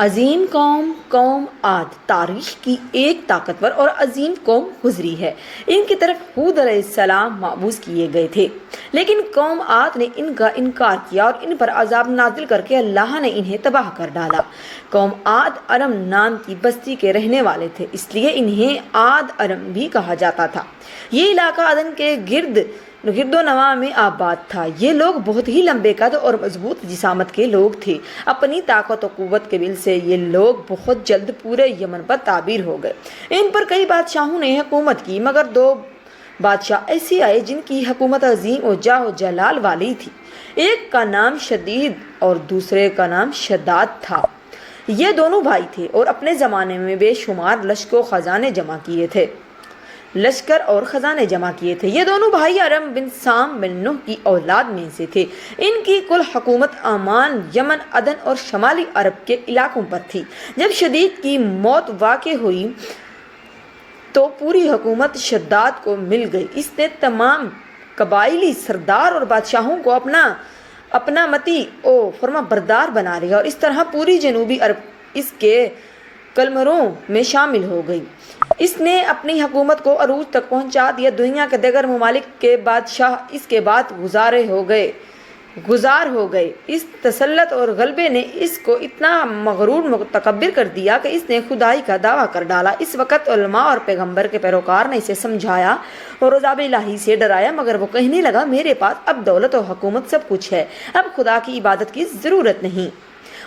عظیم قوم عاد تاریخ کی ایک طاقتور اور عظیم قوم گزری ہے۔ ان کی طرف ہود علیہ السلام مبعوث کیے گئے تھے، لیکن قوم عاد نے ان کا انکار کیا اور ان پر عذاب نازل کر کے اللہ نے انہیں تباہ کر ڈالا۔ قوم عاد ارم نام کی بستی کے رہنے والے تھے، اس لیے انہیں عاد ارم بھی کہا جاتا تھا۔ یہ علاقہ عدن کے گرد و نواح میں آباد تھا۔ یہ لوگ بہت ہی لمبے قد اور مضبوط جسامت کے لوگ تھے۔ اپنی طاقت و قوت کے بل سے یہ لوگ بہت جلد پورے یمن پر تعبیر ہو گئے۔ ان پر کئی بادشاہوں نے حکومت کی، مگر دو بادشاہ ایسے آئے جن کی حکومت عظیم و جاہ و جلال والی تھی۔ ایک کا نام شدید اور دوسرے کا نام شداد تھا۔ یہ دونوں بھائی تھے اور اپنے زمانے میں بے شمار لشکر و خزانے جمع کیے تھے۔ یہ دونوں بھائی ارم بن سام بن نوح کی اولاد میں سے تھے۔ ان کی کل حکومت عمان، یمن، عدن اور شمالی عرب کے علاقوں پر تھی۔ جب شدید کی موت واقع ہوئی تو پوری حکومت شداد کو مل گئی۔ اس نے تمام قبائلی سردار اور بادشاہوں کو اپنا متی و فرما بردار بنا لیا اور اس طرح پوری جنوبی عرب اس کے قلمروں میں شامل ہو گئی۔ اس نے اپنی حکومت کو عروج تک پہنچا دیا۔ دنیا کے دیگر ممالک کے بادشاہ اس کے بعد گزار ہو گئے۔ اس تسلط اور غلبے نے اس کو اتنا مغرور متکبر کر دیا کہ اس نے خدائی کا دعویٰ کر ڈالا۔ اس وقت علماء اور پیغمبر کے پیروکار نے اسے سمجھایا اور عذاب الہی سے ڈرایا، مگر وہ کہنے لگا میرے پاس اب دولت و حکومت سب کچھ ہے، اب خدا کی عبادت کی ضرورت نہیں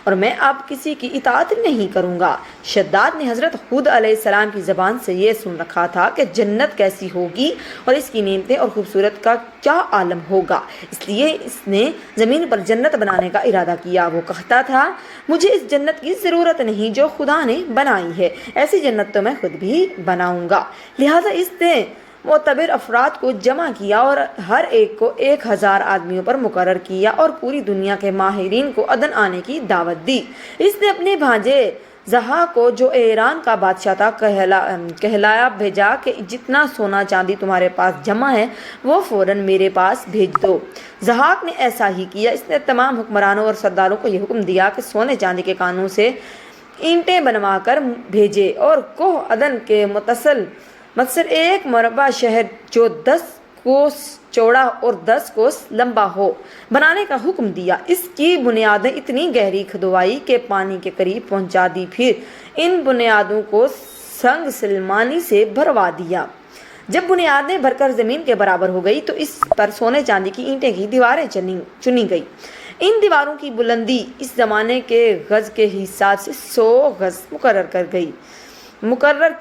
اور میں اب کسی کی اطاعت نہیں کروں گا۔ شداد نے حضرت ہود علیہ السلام کی زبان سے یہ سن رکھا تھا کہ جنت کیسی ہوگی اور اس کی نعمتیں اور خوبصورت کا کیا عالم ہوگا، اس لیے اس نے زمین پر جنت بنانے کا ارادہ کیا۔ وہ کہتا تھا مجھے اس جنت کی ضرورت نہیں جو خدا نے بنائی ہے، ایسی جنت تو میں خود بھی بناؤں گا۔ لہٰذا اس نے معتبر افراد کو جمع کیا اور ہر ایک کو 1000 آدمیوں پر مقرر کیا اور پوری دنیا کے ماہرین کو عدن آنے کی دعوت دی۔ اس نے اپنے بھانجے زحا کو جو ایران کا بادشاہ تھا کہلایا بھیجا کہ جتنا سونا چاندی تمہارے پاس جمع ہے وہ فوراً میرے پاس بھیج دو۔ زحاک نے ایسا ہی کیا۔ اس نے تمام حکمرانوں اور سرداروں کو یہ حکم دیا کہ سونے چاندی کے کانوں سے اینٹیں بنوا کر بھیجے اور کوہ عدن کے متصل ایک مربع شہر جو 10 کوس چوڑا اور 10 کوس لمبا ہو بنانے کا حکم دیا۔ اس کی بنیادیں اتنی گہری کھدوائی کہ پانی کے قریب پہنچا دی، پھر ان بنیادوں کو سنگ سلمانی سے بھروا دیا۔ جب بنیادیں بھر کر زمین کے برابر ہو گئی تو اس پر سونے چاندی کی اینٹیں کی دیواریں چنی گئی۔ ان دیواروں کی بلندی اس زمانے کے گز کے حساب سے 100 گز مقرر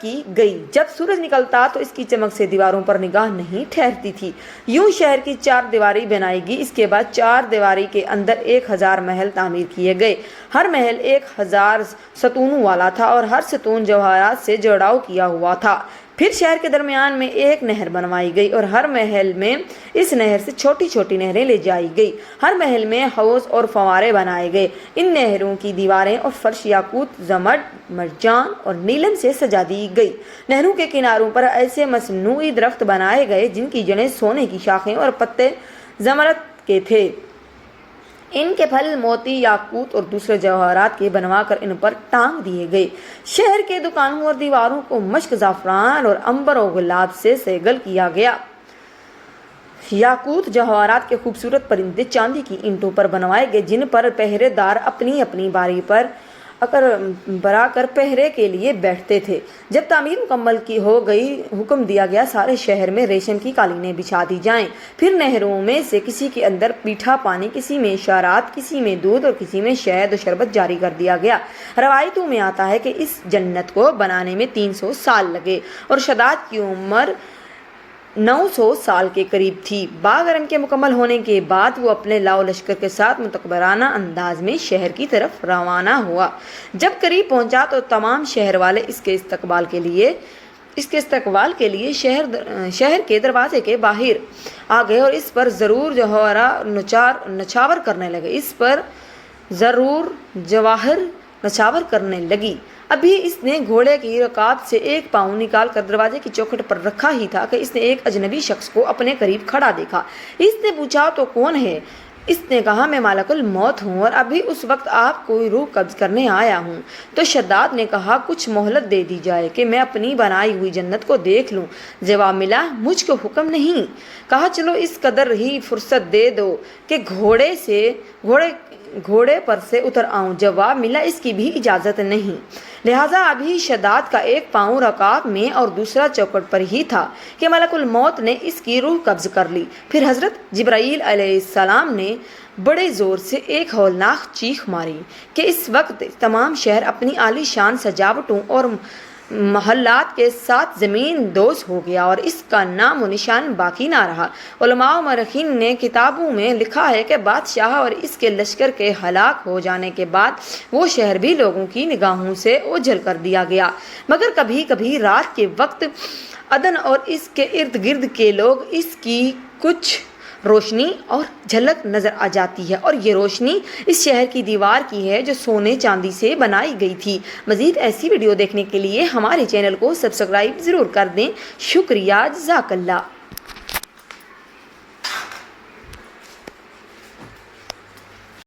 کی گئی۔ جب سورج نکلتا تو اس کی چمک سے دیواروں پر نگاہ نہیں ٹھہرتی تھی۔ یوں شہر کی 4 دیواری بنائی گئی۔ اس کے بعد 4 دیواری کے اندر 1000 محل تعمیر کیے گئے۔ ہر محل 1000 ستونوں والا تھا اور ہر ستون جواہرات سے جڑاؤ کیا ہوا تھا۔ پھر شہر کے درمیان میں ایک نہر بنوائی گئی اور ہر محل میں اس نہر سے چھوٹی چھوٹی نہریں لے جائی گئی۔ ہر محل میں حوض اور فوارے بنائے گئے۔ ان نہروں کی دیواریں اور فرش یاقوت، زمرد، مرجان اور نیلم سے سجا دی گئی۔ نہروں کے کناروں پر ایسے مصنوعی درخت بنائے گئے جن کی جڑیں سونے کی شاخیں اور پتے زمرد کے تھے۔ ان کے پھل موتی، یاقوت اور دوسرے جواہرات کے بنوا کر ان پر ٹانگ دیے گئے۔ شہر کے دکانوں اور دیواروں کو مشک، زعفران اور عنبر و گلاب سے سیگل کیا گیا۔ یاقوت، جواہرات کے خوبصورت پرندے چاندی کی اینٹوں پر بنوائے گئے جن پر پہرے دار اپنی اپنی باری پر برا کر پہرے کے لیے بیٹھتے تھے۔ جب تعمیر مکمل کی ہو گئی حکم دیا گیا سارے شہر میں ریشم کی قالینیں بچھا دی جائیں۔ پھر نہروں میں سے کسی کے اندر میٹھا پانی، کسی میں شارات، کسی میں دودھ اور کسی میں شہد و شربت جاری کر دیا گیا۔ روایتوں میں آتا ہے کہ اس جنت کو بنانے میں 300 سال لگے اور شداد کی عمر 900 سال کے قریب تھی۔ باغ ارم کے مکمل ہونے کے بعد وہ اپنے لاؤ لشکر کے ساتھ متکبرانہ انداز میں شہر کی طرف روانہ ہوا۔ جب قریب پہنچا تو تمام شہر والے اس کے استقبال کے لیے شہر کے دروازے کے باہر آ گئے اور اس پر ضرور جواہر نچھاور کرنے لگی۔ ابھی اس نے گھوڑے کی رکاب سے ایک پاؤں نکال کر دروازے کی چوکھٹ پر رکھا ہی تھا کہ اس نے ایک اجنبی شخص کو اپنے قریب کھڑا دیکھا۔ اس نے پوچھا تو کون ہے؟ اس نے کہا میں ملک الموت ہوں اور ابھی اس وقت آپ کو روح قبض کرنے آیا ہوں۔ تو شداد نے کہا کچھ مہلت دے دی جائے کہ میں اپنی بنائی ہوئی جنت کو دیکھ لوں۔ جواب ملا مجھ کو حکم نہیں۔ کہا چلو اس قدر ہی فرصت دے دو کہ گھوڑے پر سے اتر آؤں۔ جواب ملا اس کی بھی اجازت نہیں۔ لہٰذا ابھی شداد کا ایک پاؤں رکاب میں اور دوسرا چوکٹ پر ہی تھا کہ ملک الموت نے اس کی روح قبض کر لی۔ پھر حضرت جبرائیل علیہ السلام نے بڑے زور سے ایک ہولناک چیخ ماری کہ اس وقت تمام شہر اپنی عالی شان سجاوٹوں اور محلات کے ساتھ زمین دوز ہو گیا اور اس کا نام و نشان باقی نہ رہا۔ علماء و مورخین نے کتابوں میں لکھا ہے کہ بادشاہ اور اس کے لشکر کے ہلاک ہو جانے کے بعد وہ شہر بھی لوگوں کی نگاہوں سے اوجھل کر دیا گیا، مگر کبھی کبھی رات کے وقت عدن اور اس کے ارد گرد کے لوگ اس کی کچھ روشنی اور جھلک نظر آ جاتی ہے، اور یہ روشنی اس شہر کی دیوار کی ہے جو سونے چاندی سے بنائی گئی تھی۔ مزید ایسی ویڈیو دیکھنے کے لیے ہمارے چینل کو سبسکرائب ضرور کر دیں۔ شکریہ، جزاک اللہ۔